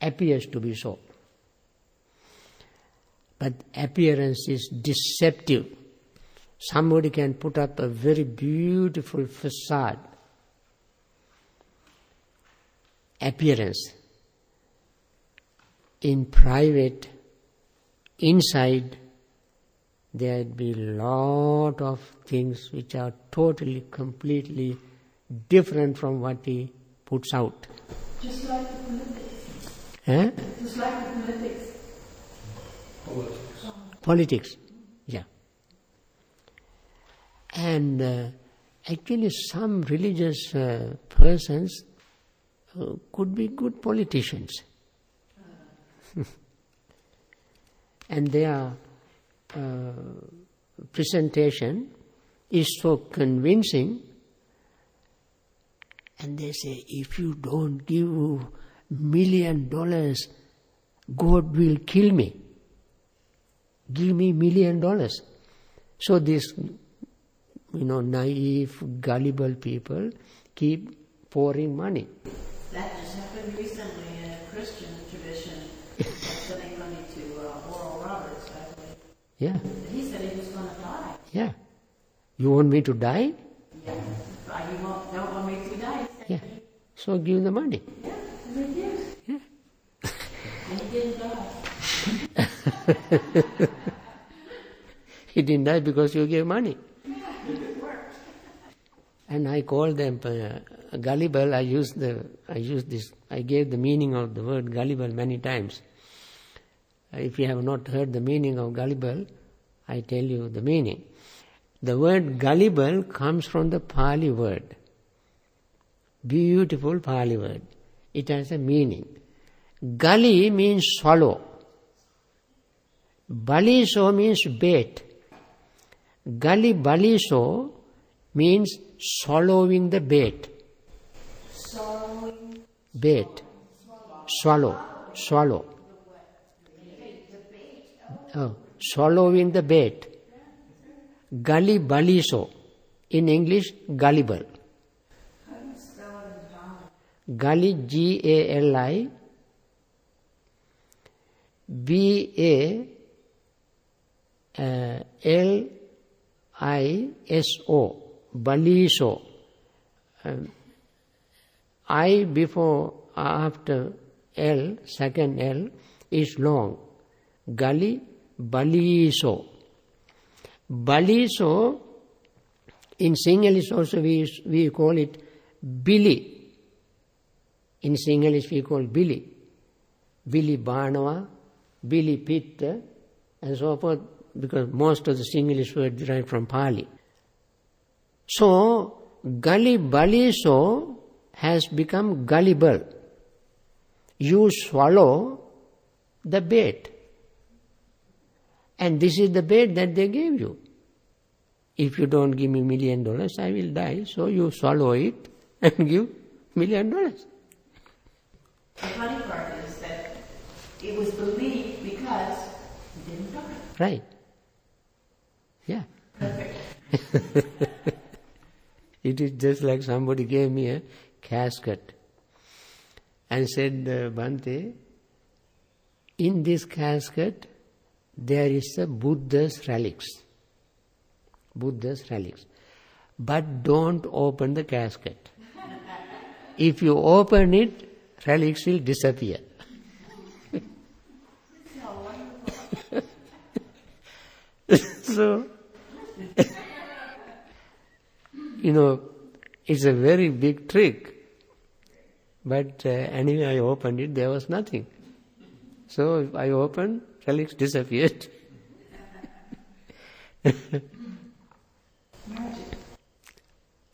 Appears to be so. But appearance is deceptive. Somebody can put up a very beautiful facade. Appearance. In private, inside, there'd be a lot of things which are totally, completely different from what he puts out. Just like the politics. Just like the politics. Politics, yeah. And actually some religious persons could be good politicians. And their presentation is so convincing, and they say, if you don't give $1 million, God will kill me. Give me $1 million. So these, naive, gullible people keep pouring money. That just happened recently in a Christian tradition, sending money to Oral Roberts, I believe. Yeah. He said he was going to die. Yeah. You want me to die? Yeah. You don't want me to die. Yeah. So give the money. Yeah, and he did. Yeah. And he didn't die. He didn't die because you gave money. It worked. And I call them gullible. I gave the meaning of the word gullible many times. If you have not heard the meaning of gullible, I tell you the meaning. The word gullible comes from the Pali word. Beautiful Pali word. It has a meaning. Gully means swallow. Baliso means bait. Gully baliso means swallowing the bait. Swallowing. Bait. Swallow. Swallowing the bait. Gully baliso. In English, gullible. Gully, G-A-L-I, B-A-L-I-S-O, baliso. I before, after L, second L, is long. Gully, baliso. Baliso, in Sinhalese also we call it Billy. In Sinhalese we call Billy. Billy Banawa, Billy Pitta, and so forth, because most of the Sinhalese words derive from Pali. So, Gully Baliso has become gullible. You swallow the bait. And this is the bait that they gave you. If you don't give me $1 million, I will die. So you swallow it and give $1 million. The funny part is that it was believed because he didn't die. Right. Yeah. Perfect. It is just like somebody gave me a casket and said, Bhante, in this casket there is a Buddha's relics. Buddha's relics. But don't open the casket. If you open it, relics will disappear. So, it's a very big trick. But anyway, I opened it, there was nothing. So I opened, relics disappeared.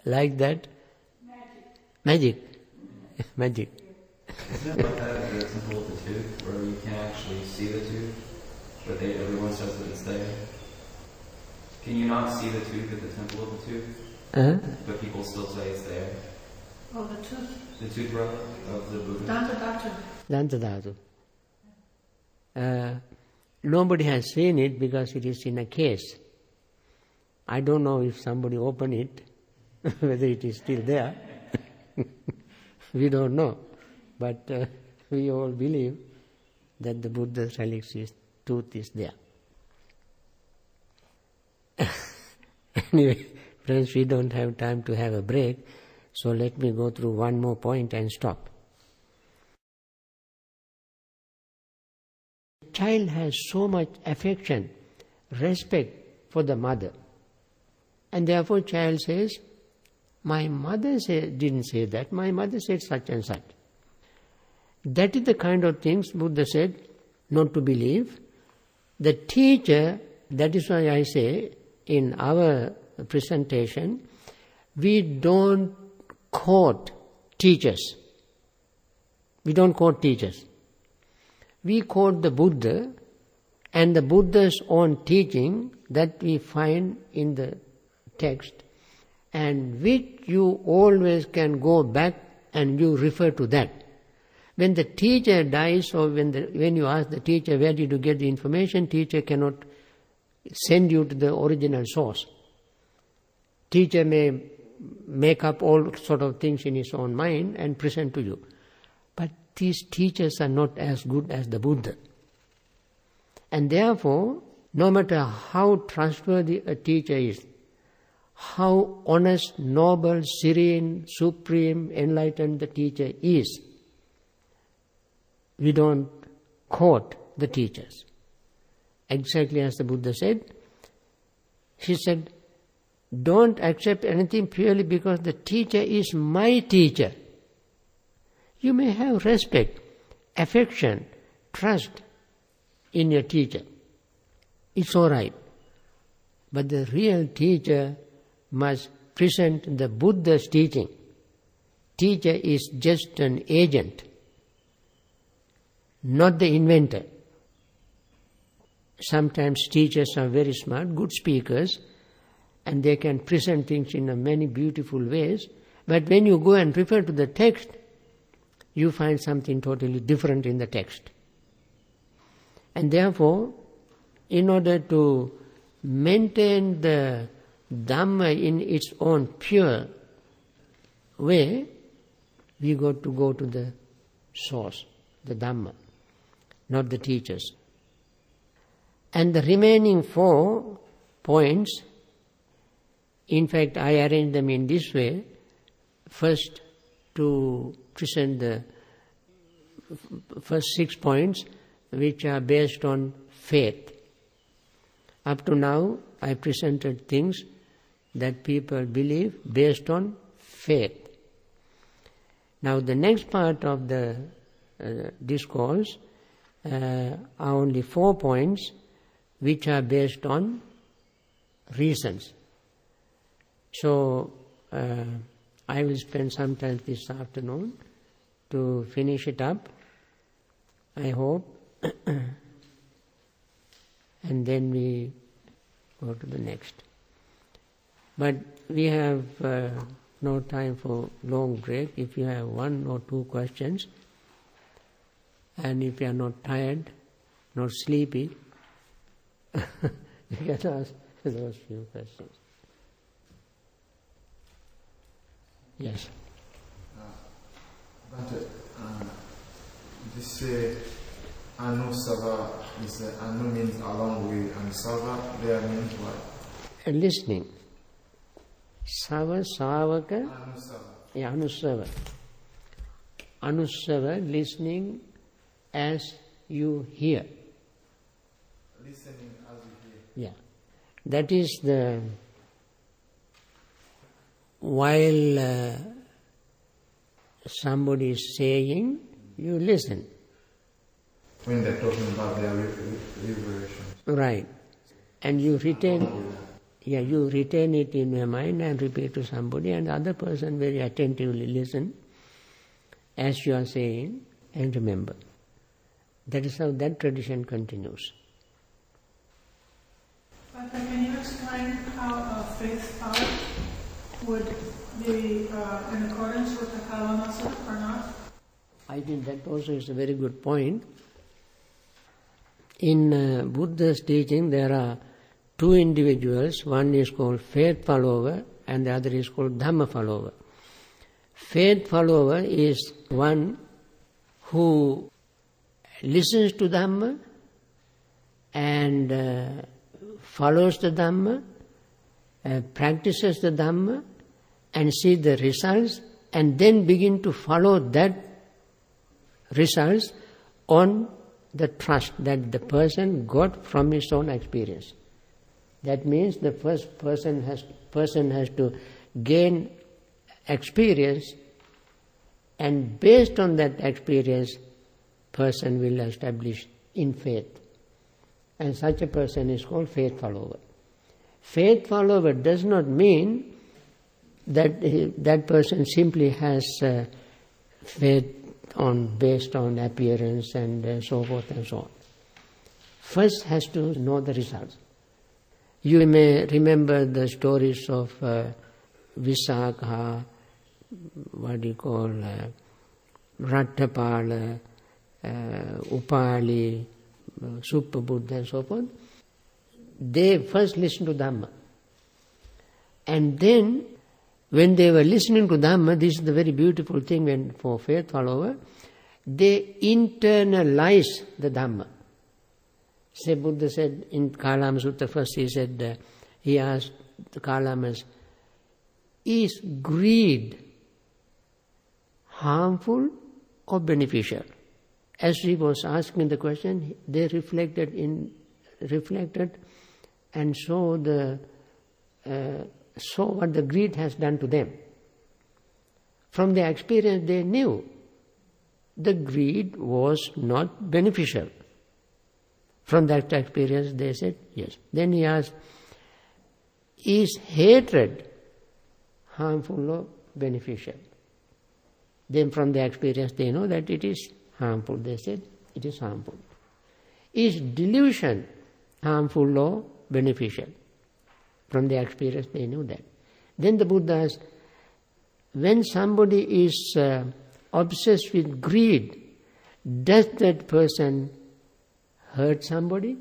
Like that? Magic. Magic. Isn't it like that in the Temple of the Tooth, where you can't actually see the tooth, but everyone says that it's there? Can you not see the tooth at the Temple of the Tooth? But people still say it's there? Oh, the tooth. The tooth relic of the Buddha? Danta Dhatu. Nobody has seen it because it is in a case. I don't know if somebody opened it, whether it is still there. We don't know. But we all believe that the Buddha's relic's tooth is there. Anyway, friends, we don't have time to have a break, so let me go through one more point and stop. The child has so much affection, respect for the mother. And therefore child says, my mother didn't say that, my mother said such and such. That is the kind of things Buddha said not to believe. The teacher, that is why I say in our presentation, we don't quote teachers. We don't quote teachers. We quote the Buddha and the Buddha's own teaching that we find in the text, and which you always can go back and you refer to that. When the teacher dies, or when you ask the teacher, where did you get the information, teacher cannot send you to the original source. Teacher may make up all sort of things in his own mind and present to you. But these teachers are not as good as the Buddha. And therefore, no matter how trustworthy a teacher is, how honest, noble, serene, supreme, enlightened the teacher is, we don't quote the teachers. Exactly as the Buddha said, he said, don't accept anything purely because the teacher is my teacher. You may have respect, affection, trust in your teacher. It's all right. But the real teacher must present the Buddha's teaching. Teacher is just an agent, not the inventor. Sometimes teachers are very smart, good speakers, and they can present things in many beautiful ways, but when you go and refer to the text, you find something totally different in the text. And therefore, in order to maintain the Dhamma in its own pure way, we got to go to the source, the Dhamma, not the teachers. And the remaining 4 points, in fact, I arranged them in this way. First, to present the first 6 points, which are based on faith. Up to now, I presented things that people believe based on faith. Now, the next part of the discourse are only 4 points, which are based on reasons. So, I will spend some time this afternoon to finish it up, I hope, and then we go to the next. But we have no time for long break. If you have 1 or 2 questions, and if you are not tired, not sleepy, you can ask those few questions. Yes. Bhante, this anusava is anu means along with, and sava there means what? Listening. Sava, savaka. Anusava. Yeah, anusava. Anusava, listening as you hear. Listening as you hear. Yeah. That is the, while somebody is saying, you listen. When they're talking about their liberation. Right. And you retain, Yeah, you retain it in your mind and repeat to somebody, and the other person very attentively listen as you are saying and remember. That is how that tradition continues. But can you explain how a faith thought would be in accordance with the Kalamas or not? I think that also is a very good point. In Buddha's teaching, there are two individuals. One is called faith follower and the other is called Dhamma follower. Faith follower is one who listens to Dhamma and follows the Dhamma, practices the Dhamma and sees the results, and then begin to follow that results on the trust that the person got from his own experience. That means the first person has to gain experience, and based on that experience, person will establish in faith. And such a person is called faith follower. Faith follower does not mean that that person simply has faith based on appearance and so forth and so on. First has to know the results. You may remember the stories of Visakha, Rattapala, Upali, Suppabuddha and so forth. They first listened to Dhamma. And then, when they were listening to Dhamma, this is the very beautiful thing for faith follower, they internalize the Dhamma. Say Buddha said in Kalama Sutta first, he asked the Kalamas, is greed harmful or beneficial? As he was asking the question, they reflected and saw what the greed has done to them. From their experience, they knew the greed was not beneficial. From that experience, they said yes. Then he asked, is hatred harmful or beneficial? Then from their experience, they know that it is harmful. They said it is harmful. Is delusion harmful or beneficial? From their experience, they knew that. Then the Buddha asked, when somebody is obsessed with greed, does that person hurt somebody,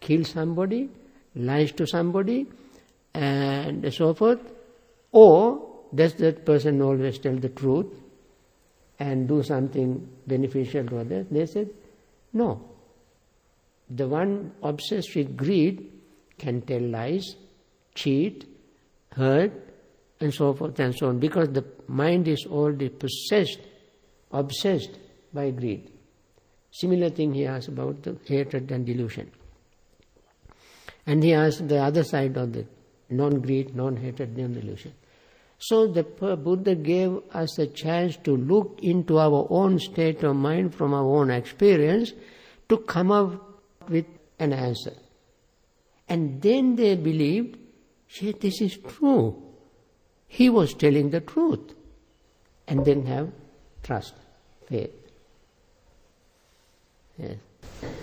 kill somebody, lies to somebody, and so forth? Or does that person always tell the truth and do something beneficial to others? They said, no. The one obsessed with greed can tell lies, cheat, hurt, and so forth and so on, because the mind is already obsessed by greed. Similar thing he asked about the hatred and delusion. And he asked the other side of the non-greed, non-hatred, non-delusion. So the Buddha gave us a chance to look into our own state of mind from our own experience to come up with an answer. And then they believed, this is true. He was telling the truth. And then have trust, faith. Yes.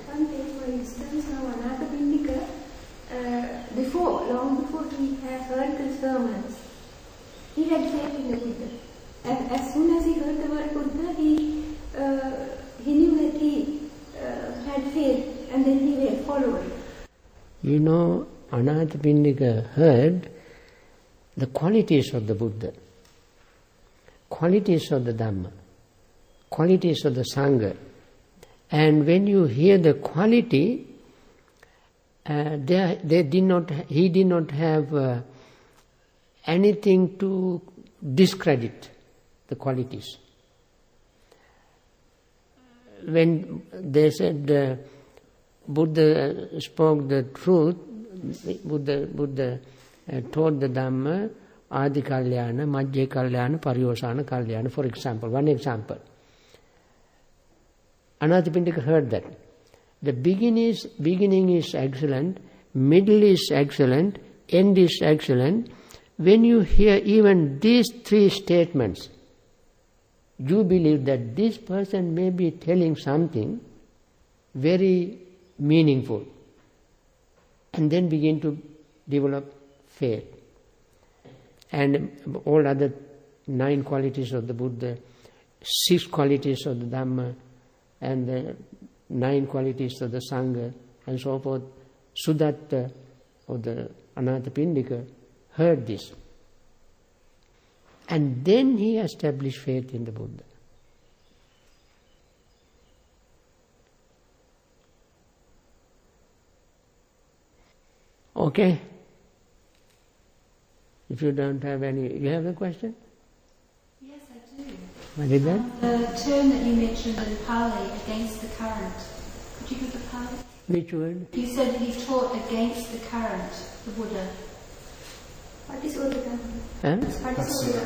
Bhante, for instance, now Anguttara Nikaya, long before he had heard the sermons, he had faith in the Buddha. And as soon as he heard the word Buddha, he knew that he had faith, and then he followed. You know, Anguttara heard the qualities of the Buddha, qualities of the Dhamma, qualities of the Sangha. And when you hear the quality, he did not have anything to discredit the qualities. When they said Buddha spoke the truth, Buddha taught the Dhamma, Adi Kalyana, Majja Kalyana, Pariyosana Kalyana, for example, one example. Anguttara heard that. The beginning is excellent, middle is excellent, end is excellent. When you hear even these three statements, you believe that this person may be telling something very meaningful, and then begin to develop faith. And all other 9 qualities of the Buddha, 6 qualities of the Dhamma, and the 9 qualities of the Sangha, and so forth. Sudatta of the Anathapindika heard this. And then he established faith in the Buddha. Okay? If you don't have any, you have a question? Yes, I do. What is that? The term that you mentioned in Pali, against the current. Could you give the Pali? Which word? You said he taught against the current, the Buddha. Patisotagami.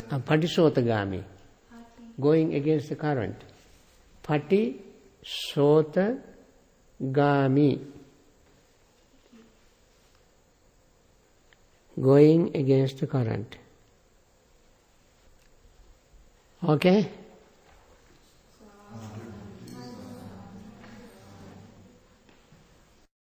Patisotagami. Going against the current. Patisotagami. Going against the current. Okay?